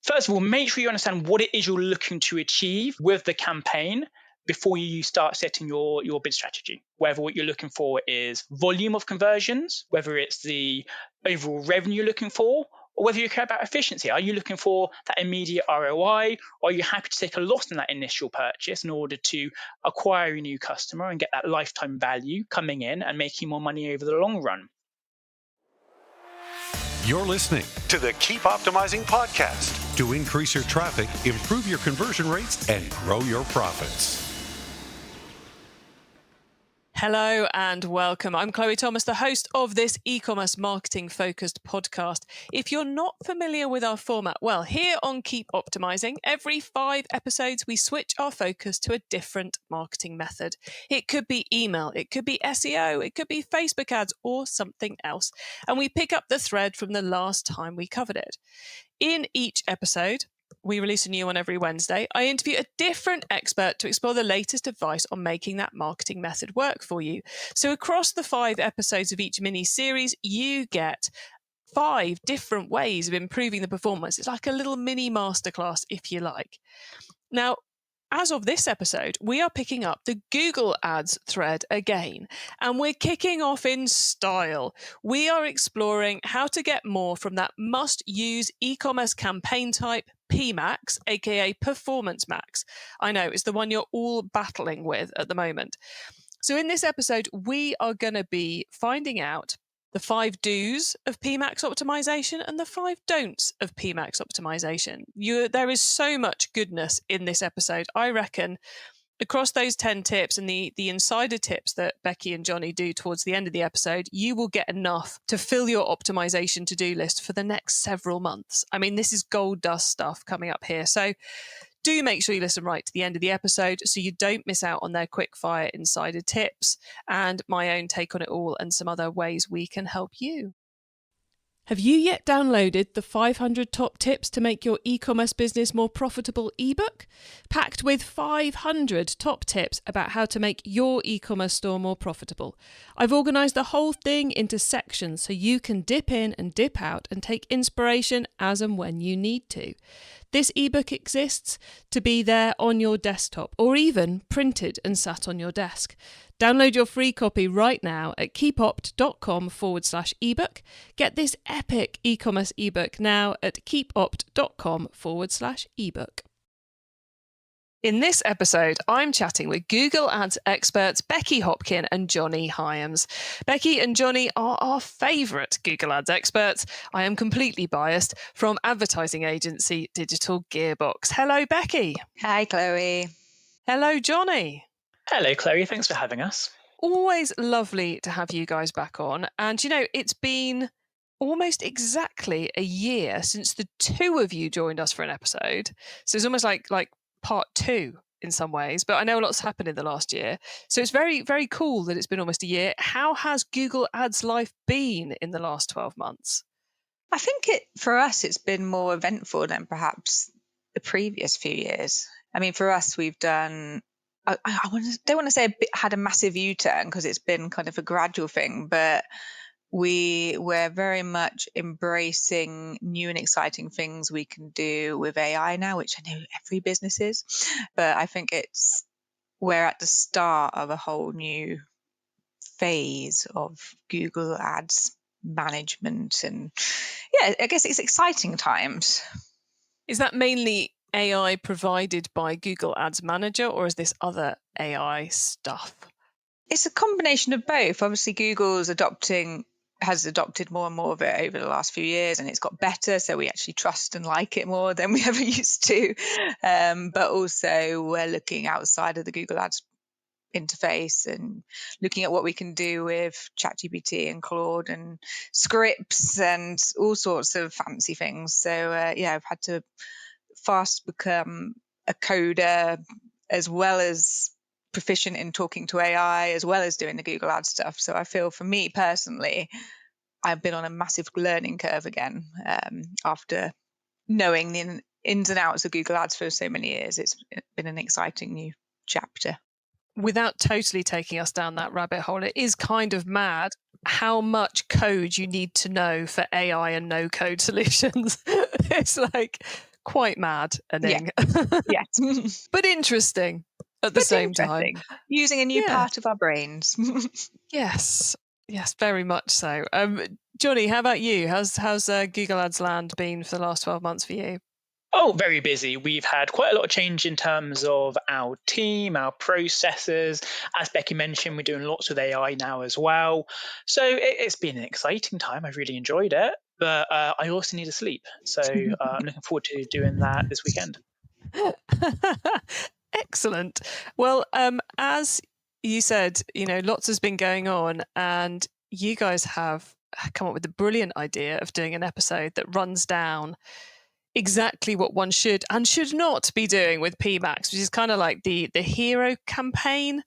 First of all, make sure you understand what it is you're looking to achieve with the campaign before you start setting your bid strategy. Whether what you're looking for is volume of conversions, whether it's the overall revenue you're looking for, or whether you care about efficiency. Are you looking for that immediate ROI, or are you happy to take a loss in that initial purchase in order to acquire a new customer and get that lifetime value coming in and making more money over the long run? You're listening to the Keep Optimizing podcast to increase your traffic, improve your conversion rates, and grow your profits. Hello and welcome. I'm Chloe Thomas, the host of this e-commerce marketing focused podcast. If you're not familiar with our format, well, here on Keep Optimizing, every 5 episodes, we switch our focus to a different marketing method. It could be email, it could be SEO, it could be Facebook ads or something else. And we pick up the thread from the last time we covered it. In each episode, we release a new one every Wednesday. I interview a different expert to explore the latest advice on making that marketing method work for you. So across the 5 episodes of each mini-series, you get 5 different ways of improving the performance. It's like a little mini masterclass, if you like. Now, as of this episode, we are picking up the Google Ads thread again, and we're kicking off in style. We are exploring how to get more from that must-use e-commerce campaign type, PMax, aka Performance Max. I know, it's the one you're all battling with at the moment. So in this episode, we are going to be finding out the 5 do's of PMax Optimisation and the 5 don'ts of PMax Optimisation. There is so much goodness in this episode. I reckon across those 10 tips and the insider tips that Becky and Jonny do towards the end of the episode, you will get enough to fill your optimization to-do list for the next several months. I mean, this is gold dust stuff coming up here. So do make sure you listen right to the end of the episode so you don't miss out on their quick-fire insider tips and my own take on it all and some other ways we can help you. Have you yet downloaded the 500 Top Tips to Make Your E-Commerce Business More Profitable ebook? Packed with 500 top tips about how to make your e-commerce store more profitable. I've organised the whole thing into sections so you can dip in and dip out and take inspiration as and when you need to. This ebook exists to be there on your desktop or even printed and sat on your desk. Download your free copy right now at keepopt.com/ebook. Get this epic e-commerce ebook now at keepopt.com/ebook. In this episode, I'm chatting with Google Ads experts Becky Hopkin and Jonny Hyams. Becky and Jonny are our favourite Google Ads experts. I am completely biased, from advertising agency Digital Gearbox. Hello, Becky. Hi, Chloe. Hello, Jonny. Hello, Chloe. Thanks for having us. Always lovely to have you guys back on. And, you know, it's been almost exactly a year since the 2 of you joined us for an episode. So it's almost like part 2 in some ways. But I know a lot's happened in the last year. So it's very, very cool that it's been almost a year. How has Google Ads life been in the last 12 months? I think for us, it's been more eventful than perhaps the previous few years. I mean, for us, we've done... I don't want to say had a massive U-turn because it's been kind of a gradual thing, but we're very much embracing new and exciting things we can do with AI now, which I know every business is, but I think we're at the start of a whole new phase of Google Ads management, and yeah, I guess it's exciting times. Is that mainly AI provided by Google Ads Manager, or is this other AI stuff? It's a combination of both. Obviously, Google has adopted more and more of it over the last few years, and it's got better, so we actually trust and like it more than we ever used to. But also, we're looking outside of the Google Ads interface and looking at what we can do with ChatGPT and Claude and scripts and all sorts of fancy things. So, I've had to fast become a coder as well as proficient in talking to AI as well as doing the Google Ads stuff. So I feel for me personally, I've been on a massive learning curve again after knowing the ins and outs of Google Ads for so many years. It's been an exciting new chapter. Without totally taking us down that rabbit hole, it is kind of mad how much code you need to know for AI and no code solutions. It's like quite mad, Ning. Yes. But interesting at the same time. Using a new Yeah. part of our brains. Yes, very much so. Jonny, how about you? How's Google Ads Land been for the last 12 months for you? Oh, very busy. We've had quite a lot of change in terms of our team, our processes. As Becky mentioned, we're doing lots with AI now as well. So it's been an exciting time. I've really enjoyed it, but I also need to sleep. So I'm looking forward to doing that this weekend. Excellent. Well, as you said, lots has been going on, and you guys have come up with the brilliant idea of doing an episode that runs down exactly what one should and should not be doing with PMax, which is kind of like the hero campaign.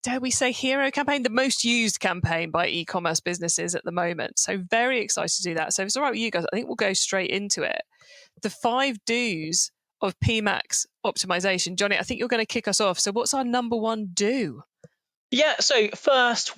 Dare we say hero campaign? The most used campaign by e-commerce businesses at the moment. So very excited to do that. So if it's all right with you guys, I think we'll go straight into it. The 5 do's of PMax optimization. Jonny, I think you're going to kick us off. So what's our number 1 do? Yeah, so first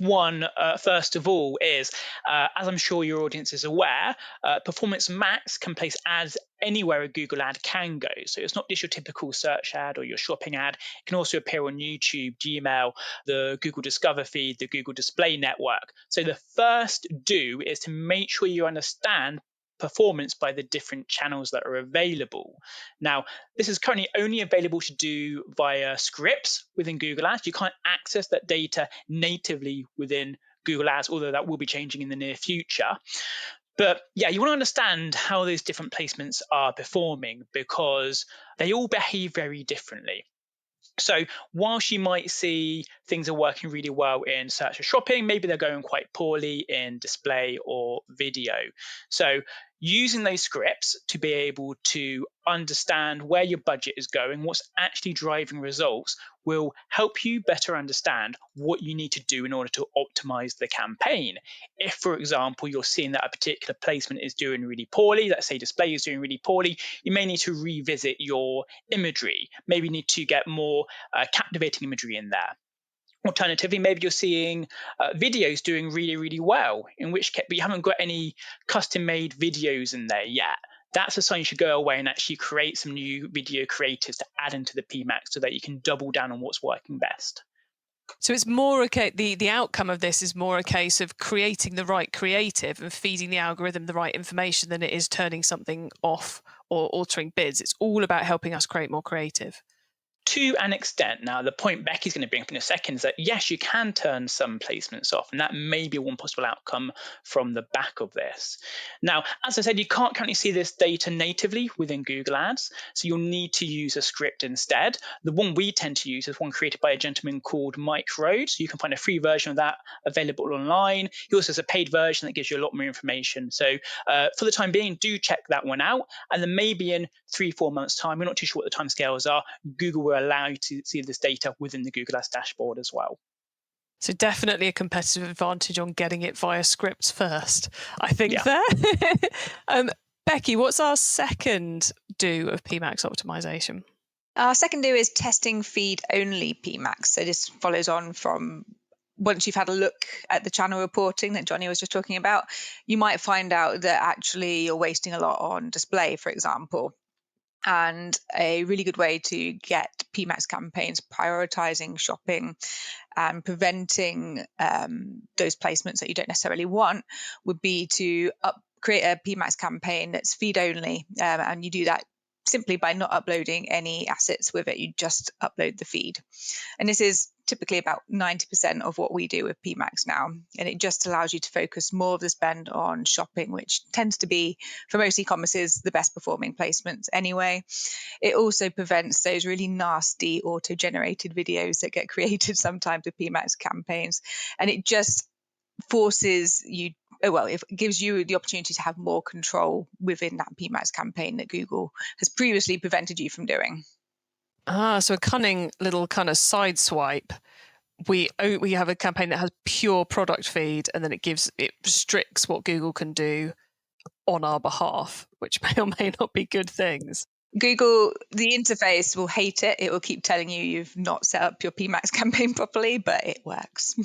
of all, is as I'm sure your audience is aware, Performance Max can place ads anywhere a Google ad can go. So it's not just your typical search ad or your shopping ad. It can also appear on YouTube, Gmail, the Google Discover feed, the Google Display Network. So the first do is to make sure you understand performance by the different channels that are available. Now, this is currently only available to do via scripts within Google Ads. You can't access that data natively within Google Ads, although that will be changing in the near future. But yeah, you want to understand how those different placements are performing because they all behave very differently. So whilst you might see things are working really well in search or shopping, maybe they're going quite poorly in display or video. So using those scripts to be able to understand where your budget is going, what's actually driving results, will help you better understand what you need to do in order to optimize the campaign. If, for example, you're seeing that a particular placement is doing really poorly, let's say display is doing really poorly, you may need to revisit your imagery. Maybe you need to get more captivating imagery in there. Alternatively, maybe you're seeing videos doing really, really well, in which case, but you haven't got any custom-made videos in there yet. That's a sign you should go away and actually create some new video creatives to add into the PMax so that you can double down on what's working best. So it's more the outcome of this is more a case of creating the right creative and feeding the algorithm the right information than it is turning something off or altering bids. It's all about helping us create more creative. To an extent. Now, the point Becky's going to bring up in a second is that, yes, you can turn some placements off, and that may be one possible outcome from the back of this. Now, as I said, you can't currently see this data natively within Google Ads, so you'll need to use a script instead. The one we tend to use is one created by a gentleman called Mike Rhodes. You can find a free version of that available online. He also has a paid version that gives you a lot more information. So for the time being, do check that one out. And then maybe in 3-4 months' time, we're not too sure what the timescales are, Google will allow you to see this data within the Google Ads dashboard as well. So definitely a competitive advantage on getting it via scripts first, I think. Yeah. There. Becky, what's our second do of PMax optimization? Our second do is testing feed-only PMax. So this follows on from once you've had a look at the channel reporting that Jonny was just talking about, you might find out that actually you're wasting a lot on display, for example. And a really good way to get PMax campaigns prioritizing shopping and preventing those placements that you don't necessarily want would be to create a PMax campaign that's feed only. And you do that simply by not uploading any assets with it. You just upload the feed. And this is typically about 90% of what we do with PMax now. And it just allows you to focus more of the spend on shopping, which tends to be, for most e-commerces, the best performing placements anyway. It also prevents those really nasty auto-generated videos that get created sometimes with PMax campaigns. And it just forces you, it gives you the opportunity to have more control within that PMax campaign that Google has previously prevented you from doing. So a cunning little kind of side swipe. We have a campaign that has pure product feed, and then it restricts what Google can do on our behalf, which may or may not be good things. Google, the interface will hate it. It will keep telling you you've not set up your PMax campaign properly, but it works.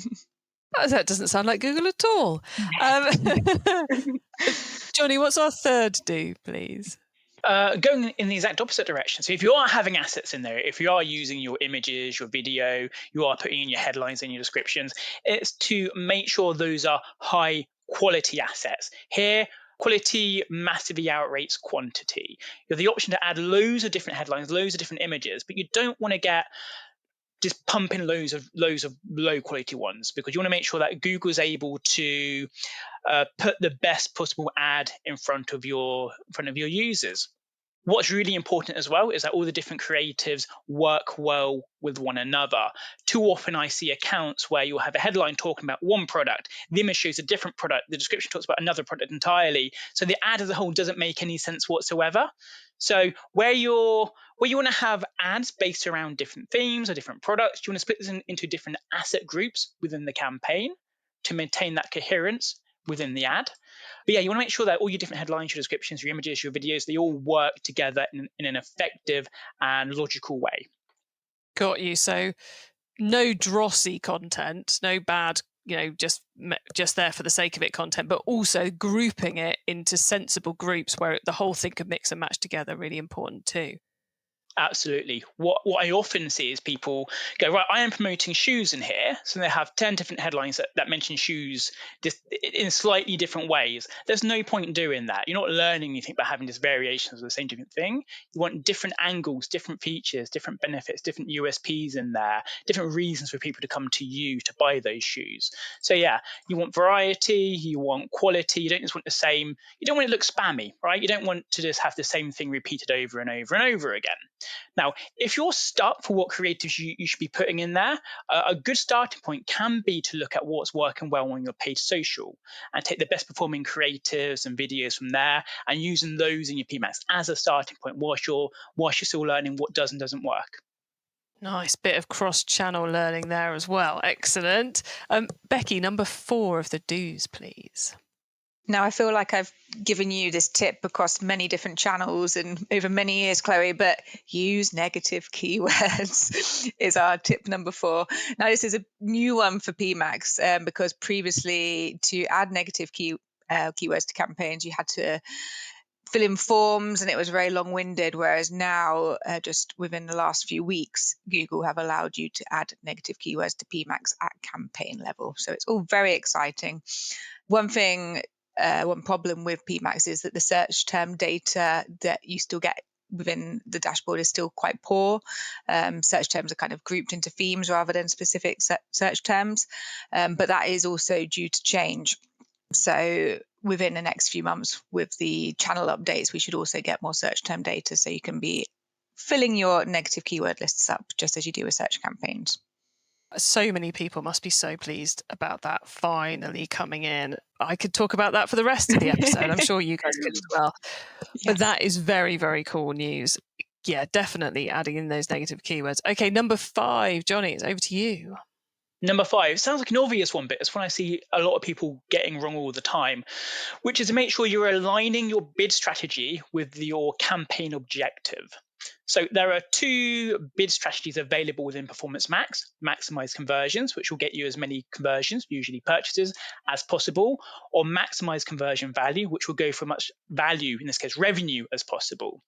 That doesn't sound like Google at all. Jonny, what's our third do, please? Going in the exact opposite direction. So if you are having assets in there, if you are using your images, your video, you are putting in your headlines and your descriptions, it's to make sure those are high quality assets. Here, quality massively outrates quantity. You have the option to add loads of different headlines, loads of different images, but you don't want to get just pumping loads of low quality ones, because you want to make sure that Google's able to put the best possible ad in front of your users. What's really important as well is that all the different creatives work well with one another. Too often I see accounts where you'll have a headline talking about one product, the image shows a different product, the description talks about another product entirely. So the ad as a whole doesn't make any sense whatsoever. So where you want to have ads based around different themes or different products, you want to split this into different asset groups within the campaign to maintain that coherence within the ad. But yeah, you want to make sure that all your different headlines, your descriptions, your images, your videos, they all work together in an effective and logical way. Got you. So no drossy content, no bad, just there for the sake of it content, but also grouping it into sensible groups where the whole thing can mix and match together. Really important too. Absolutely. What I often see is people go, right, I am promoting shoes in here. So they have 10 different headlines that mention shoes in slightly different ways. There's no point in doing that. You're not learning anything by having just variations of the same different thing. You want different angles, different features, different benefits, different USPs in there, different reasons for people to come to you to buy those shoes. So yeah, you want variety, you want quality. You don't just want the same. You don't want it to look spammy, right? You don't want to just have the same thing repeated over and over and over again. Now, if you're stuck for what creatives you should be putting in there, a good starting point can be to look at what's working well on your paid social and take the best performing creatives and videos from there and using those in your PMax as a starting point whilst you're still learning what does and doesn't work. Nice bit of cross-channel learning there as well. Excellent. Becky, number 4 of the do's, please. Now, I feel like I've given you this tip across many different channels and over many years, Chloe, but use negative keywords is our tip number 4. Now, this is a new one for PMax because previously to add negative keywords to campaigns, you had to fill in forms and it was very long-winded, whereas now, just within the last few weeks, Google have allowed you to add negative keywords to PMax at campaign level. So it's all very exciting. One problem with PMax is that the search term data that you still get within the dashboard is still quite poor. Search terms are kind of grouped into themes rather than specific search terms, but that is also due to change. So within the next few months with the channel updates, we should also get more search term data so you can be filling your negative keyword lists up just as you do with search campaigns. So many people must be so pleased about that finally coming in. I could talk about that for the rest of the episode. I'm sure you guys could as well. Yes. But that is very, very cool news. Yeah, definitely adding in those negative keywords. Okay, number 5, Jonny, it's over to you. Number 5 sounds like an obvious one, but it's one I see a lot of people getting wrong all the time, which is to make sure you're aligning your bid strategy with your campaign objective. So there are 2 bid strategies available within Performance Max: maximize conversions, which will get you as many conversions, usually purchases, as possible, or maximize conversion value, which will go for much value, in this case revenue, as possible.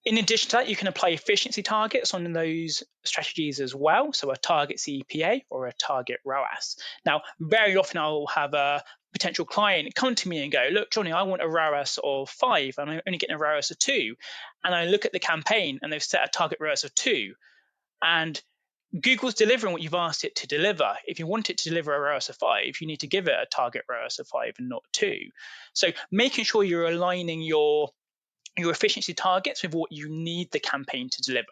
In addition to that, you can apply efficiency targets on those strategies as well. So a target CPA or a target ROAS. Now, very often I'll have a potential client come to me and go, look, Jonny, I want a ROAS of 5 and I'm only getting a ROAS of 2. And I look at the campaign and they've set a target ROAS of 2. And Google's delivering what you've asked it to deliver. If you want it to deliver a ROAS of 5, you need to give it a target ROAS of 5 and not 2. So making sure you're aligning your efficiency targets with what you need the campaign to deliver.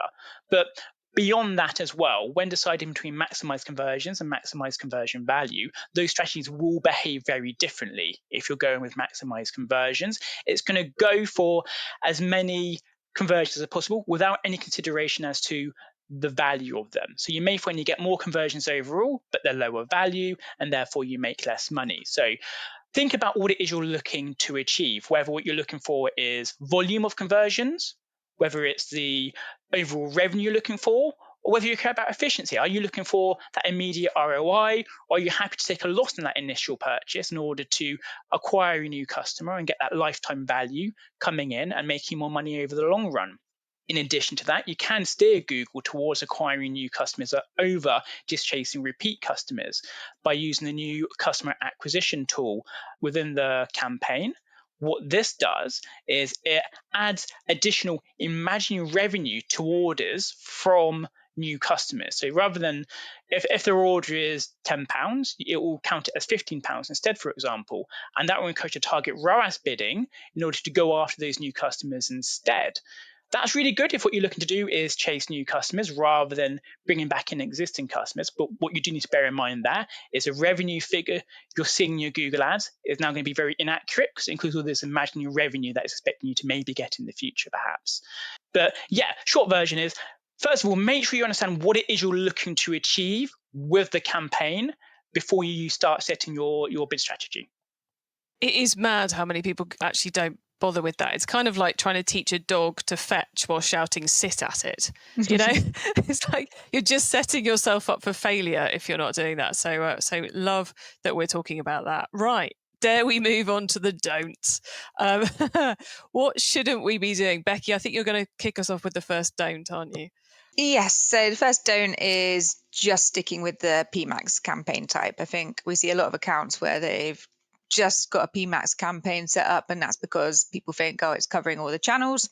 But beyond that as well, when deciding between maximize conversions and maximize conversion value, those strategies will behave very differently. If you're going with maximize conversions, it's going to go for as many conversions as possible without any consideration as to the value of them. So you may find you get more conversions overall, but they're lower value, and therefore you make less money. So think about what it is you're looking to achieve, whether what you're looking for is volume of conversions, whether it's the overall revenue you're looking for, or whether you care about efficiency. Are you looking for that immediate ROI, or are you happy to take a loss in that initial purchase in order to acquire a new customer and get that lifetime value coming in and making more money over the long run? In addition to that, you can steer Google towards acquiring new customers over just chasing repeat customers by using the new customer acquisition tool within the campaign. What this does is it adds additional imaginary revenue to orders from new customers. So rather than if their order is £10, it will count it as £15 instead, for example. And that will encourage a target ROAS bidding in order to go after those new customers instead. That's really good if what you're looking to do is chase new customers rather than bringing back in existing customers. But what you do need to bear in mind there is a revenue figure you're seeing in your Google ads is now going to be very inaccurate because it includes all this imaginary revenue that is expecting you to maybe get in the future, perhaps. But yeah, short version is, first of all, make sure you understand what it is you're looking to achieve with the campaign before you start setting your bid strategy. It is mad how many people actually don't bother with that. It's kind of like trying to teach a dog to fetch while shouting sit at it. You know, it's like you're just setting yourself up for failure if you're not doing that. So love that we're talking about that. Right. Dare we move on to the don'ts? What shouldn't we be doing? Becky, I think you're going to kick us off with the first don't, aren't you? Yes. So the first don't is just sticking with the PMax campaign type. I think we see a lot of accounts where they've just got a PMax campaign set up, and that's because people think, oh, it's covering all the channels.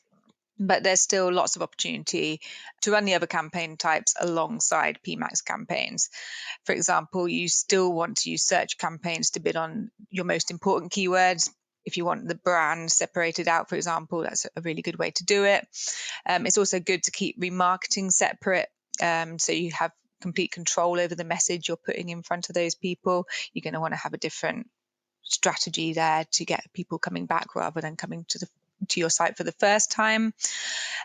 But there's still lots of opportunity to run the other campaign types alongside PMax campaigns. For example, you still want to use search campaigns to bid on your most important keywords. If you want the brand separated out, for example, that's a really good way to do it. It's also good to keep remarketing separate, so you have complete control over the message you're putting in front of those people. You're going to want to have a different strategy there to get people coming back rather than coming to your site for the first time.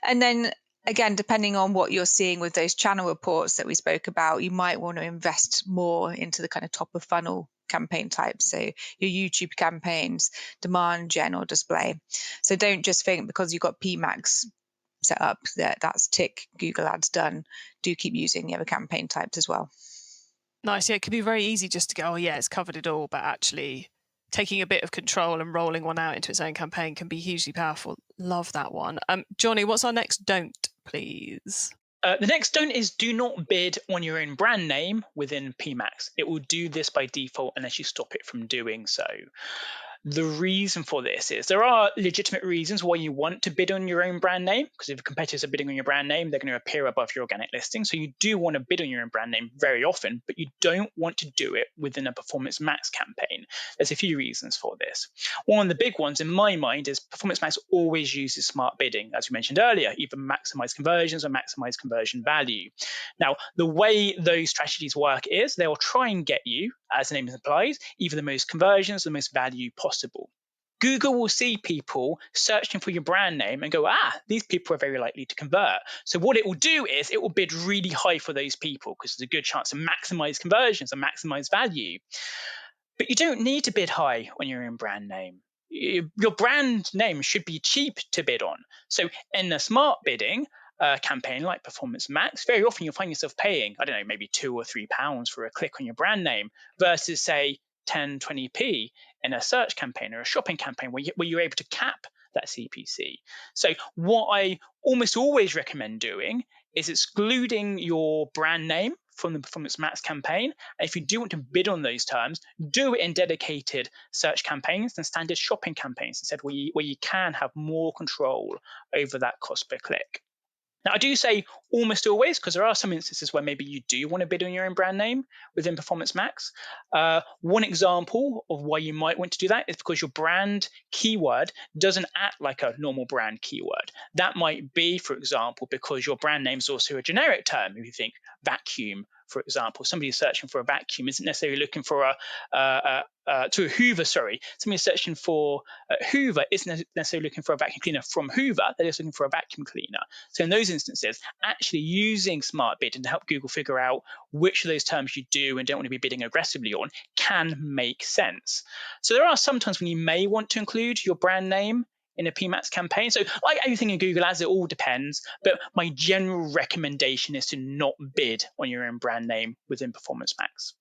And then again, depending on what you're seeing with those channel reports that we spoke about, you might want to invest more into the kind of top of funnel campaign types. So your YouTube campaigns, demand gen or display. So don't just think because you've got PMax set up that's tick, Google ads done. Do keep using the other campaign types as well. Nice. Yeah, it can be very easy just to go, oh yeah, it's covered it all, but actually taking a bit of control and rolling one out into its own campaign can be hugely powerful. Love that one. Jonny, what's our next don't, please? The next don't is do not bid on your own brand name within PMax. It will do this by default unless you stop it from doing so. The reason for this is there are legitimate reasons why you want to bid on your own brand name, because if competitors are bidding on your brand name, they're going to appear above your organic listing. So you do want to bid on your own brand name very often, but you don't want to do it within a Performance Max campaign. There's a few reasons for this. One of the big ones in my mind is Performance Max always uses smart bidding, as we mentioned earlier, either maximize conversions or maximize conversion value. Now, the way those strategies work is they will try and get you, as the name implies, either the most conversions, the most value possible. Google will see people searching for your brand name and go, these people are very likely to convert. So what it will do is it will bid really high for those people because there's a good chance to maximize conversions and maximize value. But you don't need to bid high on your own brand name. Your brand name should be cheap to bid on. So in the smart bidding campaign like Performance Max, very often you'll find yourself paying, I don't know, maybe £2 or £3 for a click on your brand name versus say 10, 20p in a search campaign or a shopping campaign where you're able to cap that CPC. So what I almost always recommend doing is excluding your brand name from the Performance Max campaign. And if you do want to bid on those terms, do it in dedicated search campaigns and standard shopping campaigns instead, where you can have more control over that cost per click. Now, I do say almost always because there are some instances where maybe you do want to bid on your own brand name within Performance Max. One example of why you might want to do that is because your brand keyword doesn't act like a normal brand keyword. That might be, for example, because your brand name is also a generic term. If you think vacuum, for example, somebody who's searching for a vacuum isn't necessarily looking for a Hoover, sorry. Somebody searching for Hoover isn't necessarily looking for a vacuum cleaner from Hoover, they're just looking for a vacuum cleaner. So in those instances, actually using smart bidding to help Google figure out which of those terms you do and don't want to be bidding aggressively on can make sense. So there are some times when you may want to include your brand name in a PMax campaign. So like everything in Google Ads, it all depends. But my general recommendation is to not bid on your own brand name within Performance Max.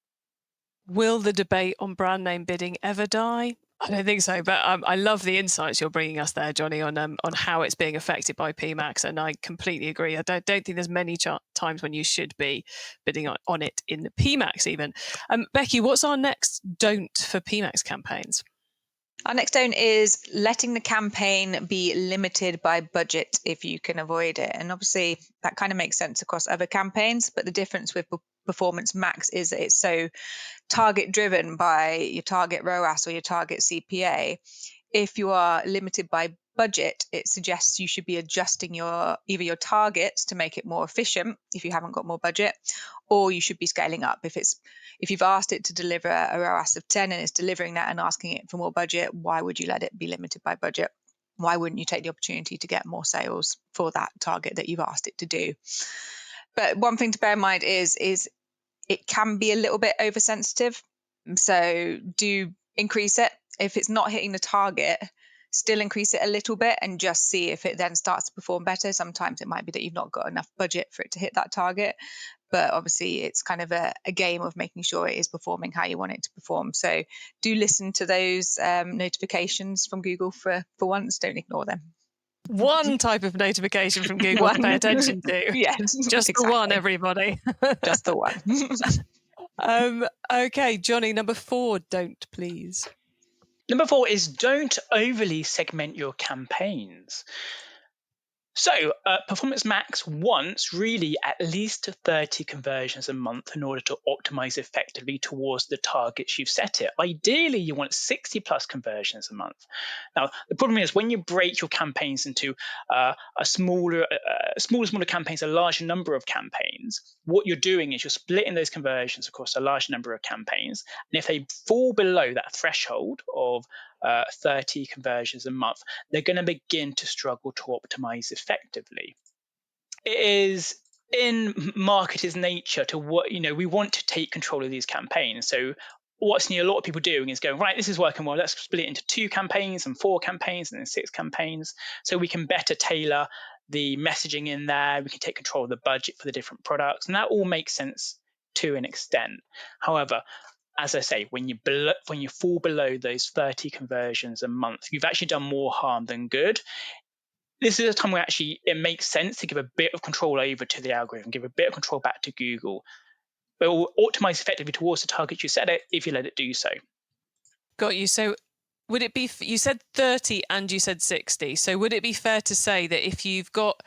Will the debate on brand name bidding ever die? I don't think so, but I love the insights you're bringing us there, Jonny, on how it's being affected by PMax, and I completely agree. I don't think there's many times when you should be bidding on it in the PMax even. Becky, what's our next don't for PMax campaigns? Our next don't is letting the campaign be limited by budget if you can avoid it. And obviously that kind of makes sense across other campaigns, but the difference with Performance Max is that it's so target driven by your target ROAS or your target CPA. If you are limited by budget, it suggests you should be adjusting either your targets to make it more efficient if you haven't got more budget, or you should be scaling up. If you've asked it to deliver a ROAS of 10 and it's delivering that and asking it for more budget, why would you let it be limited by budget? Why wouldn't you take the opportunity to get more sales for that target that you've asked it to do? But one thing to bear in mind is it can be a little bit oversensitive. So do increase it. If it's not hitting the target, still increase it a little bit and just see if it then starts to perform better. Sometimes it might be that you've not got enough budget for it to hit that target. But obviously it's kind of a game of making sure it is performing how you want it to perform. So do listen to those notifications from Google for once. Don't ignore them. One type of notification from Google to pay attention to. Yes, just exactly. The one, everybody. Just the one. Okay, Jonny, number 4, don't, please. Number 4 is don't overly segment your campaigns. So Performance Max wants really at least 30 conversions a month in order to optimize effectively towards the targets you've set it. Ideally, you want 60 plus conversions a month. Now, the problem is when you break your campaigns into smaller campaigns, a larger number of campaigns, what you're doing is you're splitting those conversions across a large number of campaigns. And if they fall below that threshold of 30 conversions a month, they're going to begin to struggle to optimize effectively. It is in marketers' nature to we want to take control of these campaigns. So what's a lot of people doing is going, right, this is working well, let's split it into 2 campaigns and 4 campaigns and then 6 campaigns, so we can better tailor the messaging in there, we can take control of the budget for the different products, and that all makes sense to an extent. However, as I say, when you fall below those 30 conversions a month, you've actually done more harm than good. This is a time where actually it makes sense to give a bit of control over to the algorithm, give a bit of control back to Google. But it will optimize effectively towards the target you set it if you let it do so. Got you. So would it be, you said 30 and you said 60. So would it be fair to say that if you've got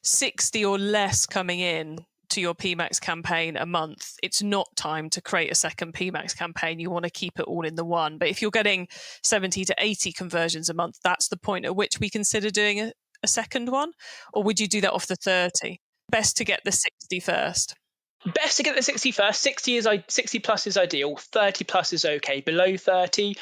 60 or less coming in to your PMax campaign a month, it's not time to create a second PMax campaign? You want to keep it all in the one. But if you're getting 70 to 80 conversions a month, that's the point at which we consider doing a second one? Or would you do that off the 30? Best to get the 60 first. Best to get the 60 first. 60 plus is ideal. 30 plus is okay. Below 30,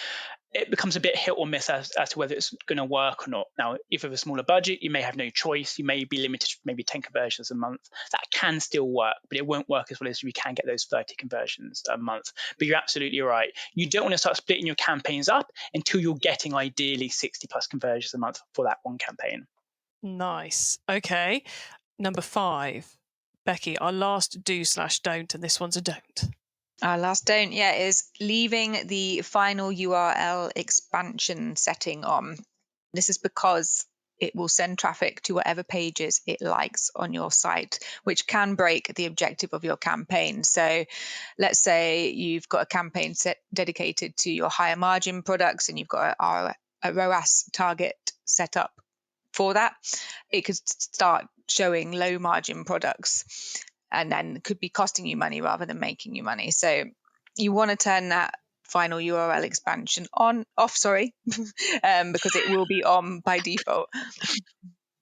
it becomes a bit hit or miss as to whether it's going to work or not. Now, if you have a smaller budget, you may have no choice. You may be limited to maybe 10 conversions a month. That can still work, but it won't work as well as we can get those 30 conversions a month. But you're absolutely right. You don't want to start splitting your campaigns up until you're getting ideally 60 plus conversions a month for that one campaign. Nice. Okay. Number 5. Becky, our last do/don't, and this one's a don't. Our last don't, is leaving the final URL expansion setting on. This is because it will send traffic to whatever pages it likes on your site, which can break the objective of your campaign. So let's say you've got a campaign dedicated to your higher margin products and you've got a ROAS target set up for that. It could start showing low margin products and then could be costing you money rather than making you money. So you want to turn that final URL expansion off, because it will be on by default.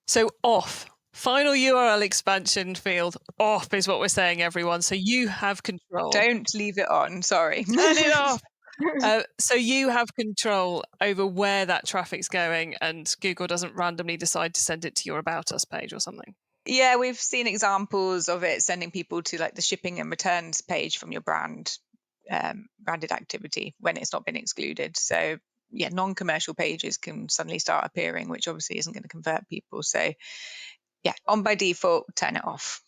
So off. Final URL expansion field off is what we're saying, everyone. So you have control. Don't leave it on, sorry. Turn it off. So you have control over where that traffic's going, and Google doesn't randomly decide to send it to your About Us page or something. Yeah, we've seen examples of it sending people to like the shipping and returns page from your branded activity when it's not been excluded. So non-commercial pages can suddenly start appearing, which obviously isn't going to convert people. So on by default, turn it off.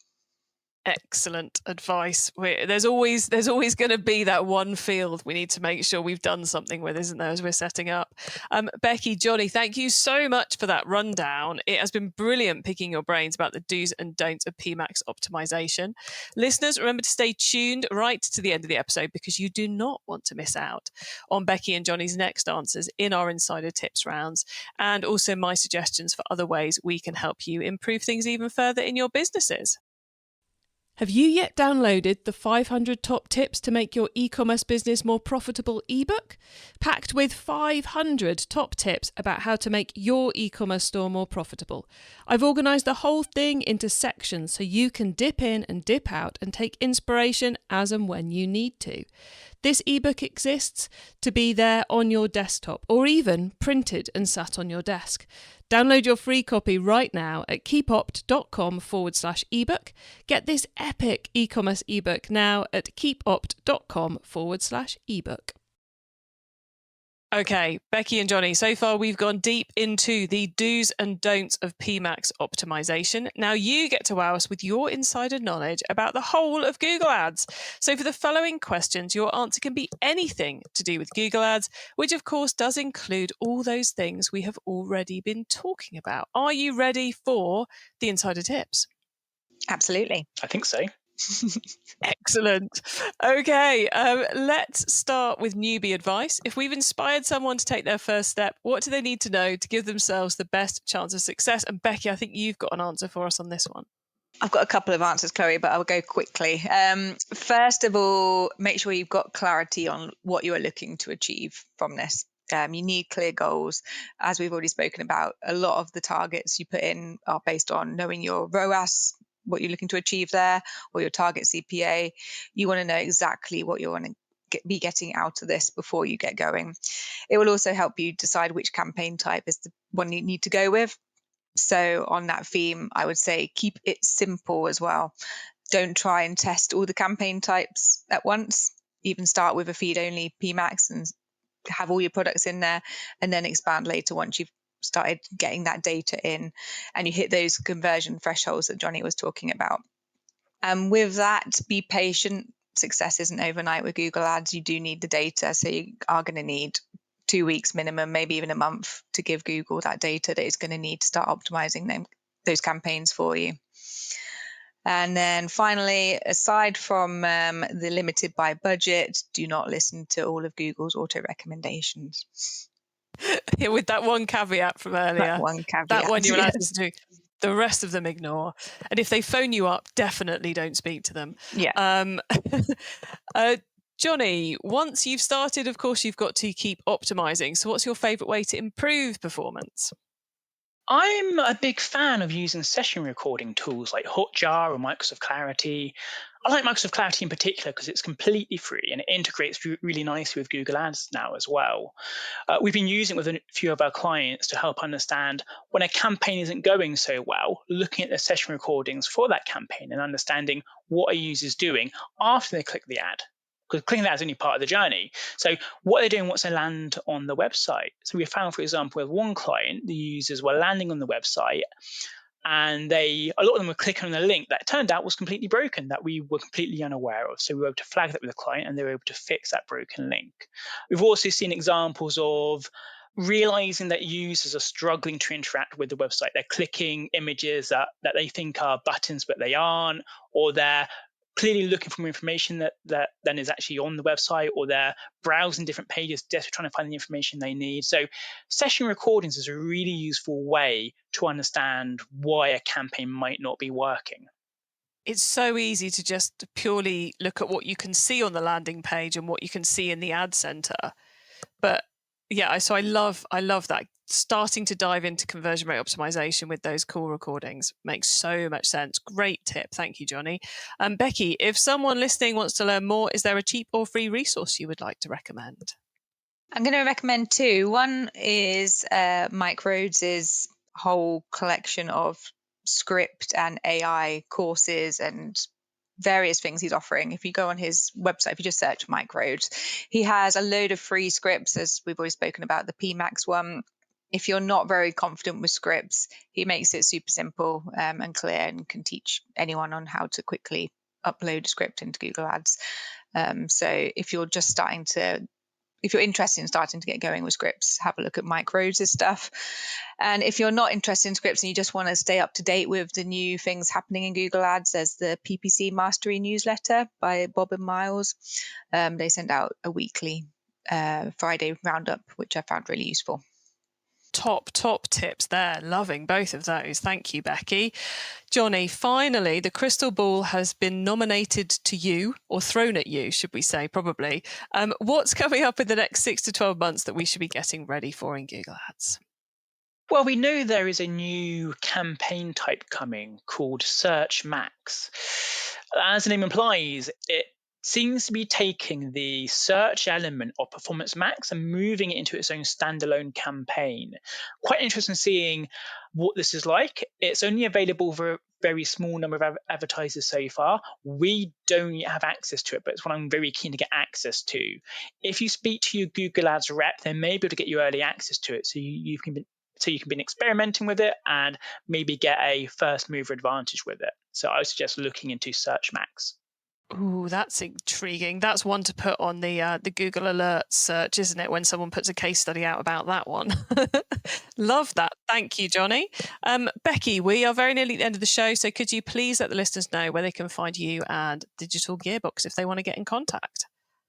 Excellent advice. There's always going to be that one field we need to make sure we've done something with, isn't there, as we're setting up. Becky, Jonny, thank you so much for that rundown. It has been brilliant picking your brains about the do's and don'ts of PMax optimization. Listeners, remember to stay tuned right to the end of the episode because you do not want to miss out on Becky and Jonny's next answers in our Insider Tips rounds, and also my suggestions for other ways we can help you improve things even further in your businesses. Have you yet downloaded the 500 Top Tips to Make Your E-Commerce Business More Profitable ebook? Packed with 500 top tips about how to make your e-commerce store more profitable. I've organised the whole thing into sections so you can dip in and dip out and take inspiration as and when you need to. This ebook exists to be there on your desktop or even printed and sat on your desk. Download your free copy right now at keepopt.com/ebook. Get this epic e-commerce ebook now at keepopt.com/ebook. Okay, Becky and Jonny, so far we've gone deep into the do's and don'ts of PMax optimization. Now you get to wow us with your insider knowledge about the whole of Google Ads. So for the following questions, your answer can be anything to do with Google Ads, which of course does include all those things we have already been talking about. Are you ready for the insider tips? Absolutely. I think so. Excellent. Okay, let's start with newbie advice. If we've inspired someone to take their first step, what do they need to know to give themselves the best chance of success? And Becky, I think you've got an answer for us on this one. I've got a couple of answers, Chloe, but I'll go quickly. First of all, make sure you've got clarity on what you are looking to achieve from this. You need clear goals. As we've already spoken about, a lot of the targets you put in are based on knowing your ROAS, what you're looking to achieve there, or your target CPA. You want to know exactly what you want to be getting out of this before you get going. It will also help you decide which campaign type is the one you need to go with. So on that theme, I would say keep it simple as well. Don't try and test all the campaign types at once. Even start with a feed-only PMax and have all your products in there, and then expand later once you've started getting that data in and you hit those conversion thresholds that Jonny was talking about. And with that, be patient. Success isn't overnight with Google Ads. You do need the data. So you are going to need 2 weeks minimum, maybe even a month to give Google that data that it's going to need to start optimizing those campaigns for you. And then finally, aside from the limited by budget, do not listen to all of Google's auto recommendations. With that one caveat from earlier. That one caveat. That one you're allowed to do. The rest of them ignore. And if they phone you up, definitely don't speak to them. Yeah. Jonny, once you've started, of course, you've got to keep optimizing. So what's your favourite way to improve performance? I'm a big fan of using session recording tools like Hotjar or Microsoft Clarity. I like Microsoft Clarity in particular because it's completely free and it integrates really nicely with Google Ads now as well. We've been using it with a few of our clients to help understand when a campaign isn't going so well, looking at the session recordings for that campaign and understanding what a user's doing after they click the ad. Because clicking that is only part of the journey. So what they're doing once they land on the website. So we found, for example, with one client, the users were landing on the website and a lot of them were clicking on the link that turned out was completely broken, that we were completely unaware of. So we were able to flag that with the client and they were able to fix that broken link. We've also seen examples of realizing that users are struggling to interact with the website. They're clicking images that they think are buttons, but they aren't, or they're clearly looking for more information that then is actually on the website, or they're browsing different pages just trying to find the information they need. So session recordings is a really useful way to understand why a campaign might not be working. It's so easy to just purely look at what you can see on the landing page and what you can see in the ad center. But yeah, so I love that. Starting to dive into conversion rate optimization with those call recordings makes so much sense. Great tip. Thank you, Jonny. Becky, if someone listening wants to learn more, is there a cheap or free resource you would like to recommend? I'm going to recommend two. One is Mike Rhodes' whole collection of script and AI courses and various things he's offering. If you go on his website, if you just search Mike Rhodes, he has a load of free scripts, as we've already spoken about, the PMax one. If you're not very confident with scripts, he makes it super simple and clear, and can teach anyone on how to quickly upload a script into Google Ads. So if you're interested in starting to get going with scripts, have a look at Mike Rhodes' stuff. And if you're not interested in scripts and you just want to stay up to date with the new things happening in Google Ads, there's the PPC Mastery newsletter by Bob and Miles. They send out a weekly Friday roundup, which I found really useful. Top tips there. Loving both of those. Thank you, Becky. Jonny, finally, the crystal ball has been nominated to you, or thrown at you, should we say, probably. What's coming up in the next 6 to 12 months that we should be getting ready for in Google Ads? Well, we know there is a new campaign type coming called Search Max. As the name implies, it seems to be taking the search element of Performance Max and moving it into its own standalone campaign. Quite interesting seeing what this is like. It's only available for a very small number of advertisers so far. We don't yet have access to it, but it's what I'm very keen to get access to. If you speak to your Google Ads rep, they may be able to get you early access to it, so you can be experimenting with it and maybe get a first mover advantage with it. So I would suggest looking into Search Max. Ooh, that's intriguing. That's one to put on the Google Alerts search, isn't it, when someone puts a case study out about that one? Love that. Thank you, Jonny. Becky, we are very nearly at the end of the show, so could you please let the listeners know where they can find you and Digital Gearbox if they want to get in contact?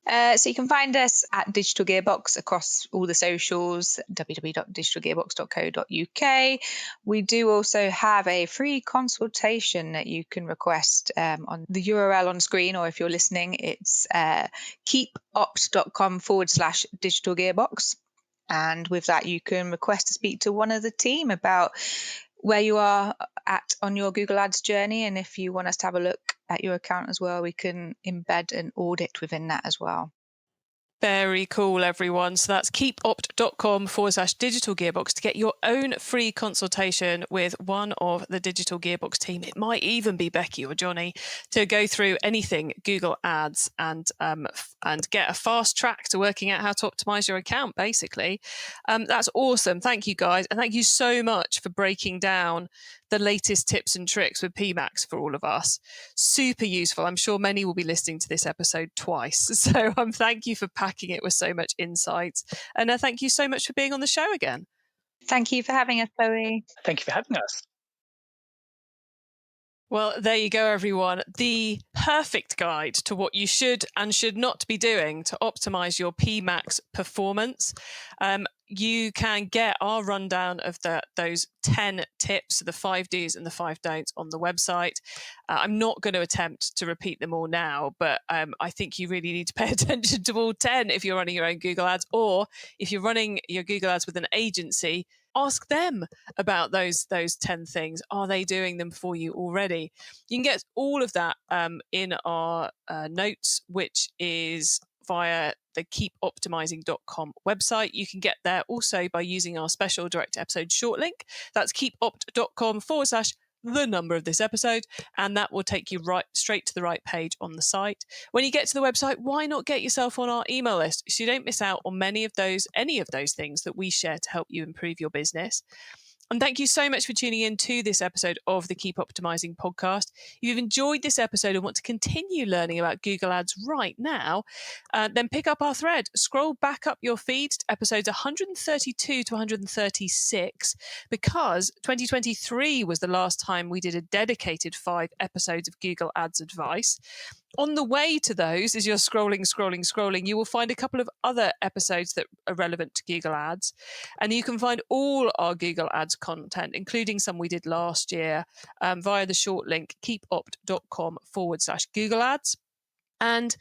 So you can find us at Digital Gearbox across all the socials, www.digitalgearbox.co.uk. We do also have a free consultation that you can request on the URL on screen, or if you're listening, it's keepopt.com/Digital Gearbox. And with that, you can request to speak to one of the team about where you are at on your Google Ads journey. And if you want us to have a look at your account as well, we can embed an audit within that as well. Very cool, everyone. So that's keepopt.com/Digital Gearbox to get your own free consultation with one of the Digital Gearbox team. It might even be Becky or Jonny to go through anything Google Ads and get a fast track to working out how to optimize your account, basically. That's awesome. Thank you, guys. And thank you so much for breaking down the latest tips and tricks with PMax for all of us. Super useful. I'm sure many will be listening to this episode twice. So thank you for packing it with so much insight. And thank you so much for being on the show again. Thank you for having us, Chloe. Thank you for having us. Well, there you go, everyone. The perfect guide to what you should and should not be doing to optimize your PMax performance. You can get our rundown of those 10 tips, the 5 do's and the 5 don'ts on the website. I'm not going to attempt to repeat them all now, but I think you really need to pay attention to all 10 if you're running your own Google Ads, or if you're running your Google Ads with an agency, ask them about those 10 things. Are they doing them for you already? You can get all of that in our notes, which is via the keepoptimising.com website. You can get there also by using our special direct episode short link. That's keepopt.com/the number of this episode, and that will take you straight to the right page on the site. When you get to the website, why not get yourself on our email list so you don't miss out on any of those things that we share to help you improve your business. And thank you so much for tuning in to this episode of the Keep Optimising podcast. If you've enjoyed this episode and want to continue learning about Google Ads right now, then pick up our thread. Scroll back up your feed to episodes 132 to 136, because 2023 was the last time we did a dedicated 5 episodes of Google Ads advice. On the way to those, as you're scrolling, you will find a couple of other episodes that are relevant to Google Ads. And you can find all our Google Ads content, including some we did last year, via the short link, keepopt.com/Google Ads. And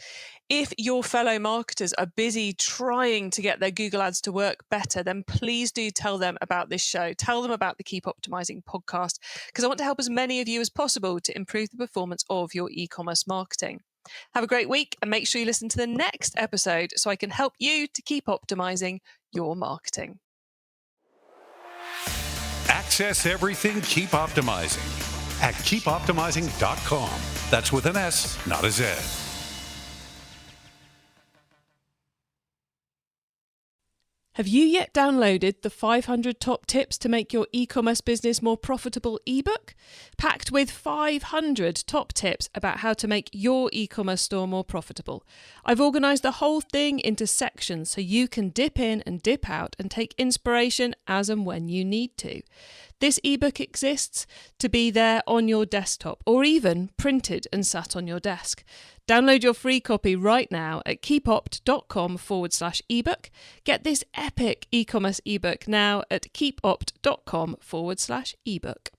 if your fellow marketers are busy trying to get their Google Ads to work better, then please do tell them about this show. Tell them about the Keep Optimising podcast, because I want to help as many of you as possible to improve the performance of your e-commerce marketing. Have a great week, and make sure you listen to the next episode so I can help you to keep optimizing your marketing. Access everything Keep Optimizing at keepoptimising.com. That's with an S, not a Z. Have you yet downloaded the 500 Top Tips to Make Your E-commerce Business More Profitable ebook? Packed with 500 top tips about how to make your e-commerce store more profitable. I've organised the whole thing into sections so you can dip in and dip out and take inspiration as and when you need to. This ebook exists to be there on your desktop or even printed and sat on your desk. Download your free copy right now at keepopt.com/ebook. Get this epic e-commerce ebook now at keepopt.com/ebook.